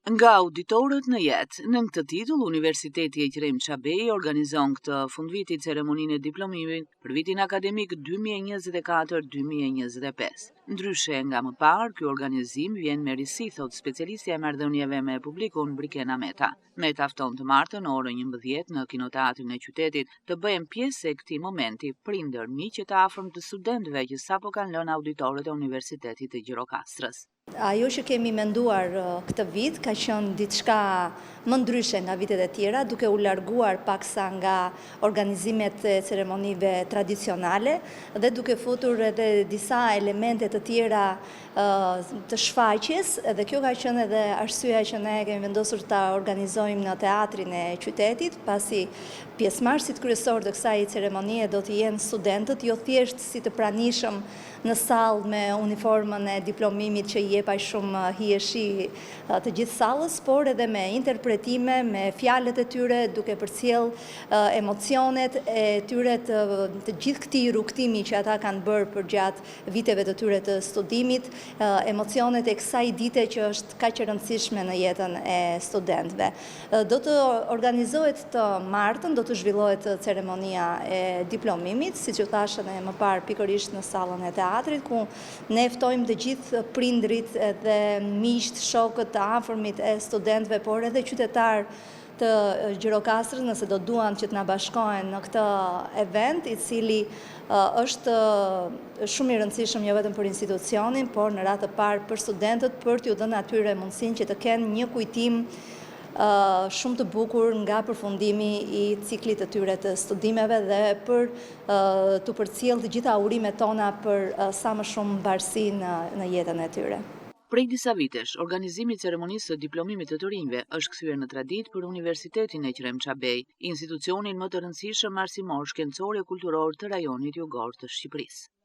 Nga auditorët në jetë, në këtë titull, Universiteti Ekrem Çabej organizon këtë fundviti ceremoninë e diplomimit për vitin akademik 2024-2025. Ndryshe nga më parë, ky organizim vjen me risi, thot specialistja e marrëdhënieve me publikun Brikena Meta. Meta fton të martën orën 11 në kinoteatrin e qytetit të bëhen pjesë e këtij momenti prindër, miq të afërm të studentëve që sapo kanë lënë auditorët e Universitetit të Gjirokastrës. Ajo që kemi menduar këtë vit ka qenë diçka më ndryshe nga vitet e tjera, duke u larguar paksa nga organizimet e ceremonive tradicionale dhe duke futur edhe disa elemente të tjera të shfaqjes, dhe kjo ka qenë edhe arsyeja që ne kemi vendosur ta organizojmë në teatrin e qytetit, pasi pjesëmarrësit kryesor të kësaj ceremonie do të jenë studentët, jo thjesht si të pranishëm në sallë me uniformën e diplomimit që jep aq shumë hijeshi të gjithë sallës, por edhe me interpretime, me fjalët e tyre, duke përcjell emocionet e tyre të gjithë këtij rrugtimi që ata kanë bërë përgjatë viteve të tyre të studimit, emocionet e kësaj dite që është kaq e rëndësishme në jetën e studentëve. Do të organizohet të martën, do të zhvillohet ceremonia e diplomimit, siç u thash edhe më parë, pikërisht në sallën e teatrit, ku ne ftojmë të gjithë prindrit dhe miqt, shokët të afërmit e studentëve, por edhe qytetarë të Gjirokastrës, nëse do duan që të na bashkohen në këtë event, i cili është shumë i rëndësishëm jo vetëm për institucionin, por në radhë të parë për studentët, për t'ju dhënë atyre mundësinë që të kenë një kujtim shumë të bukur nga përfundimi i ciklit të tyre të studimeve dhe për të përcjellë të gjitha urimet tona për sa më shumë mbarësi në jetën e tyre. Prej disa vitesh, organizimi i ceremonisë së diplomimit të të rinjve është kthyer në traditë për Universitetin Ekrem Çabej, institucionin më të rëndësishëm arsimor, shkencor e kulturor të rajonit jugor të Shqipërisë.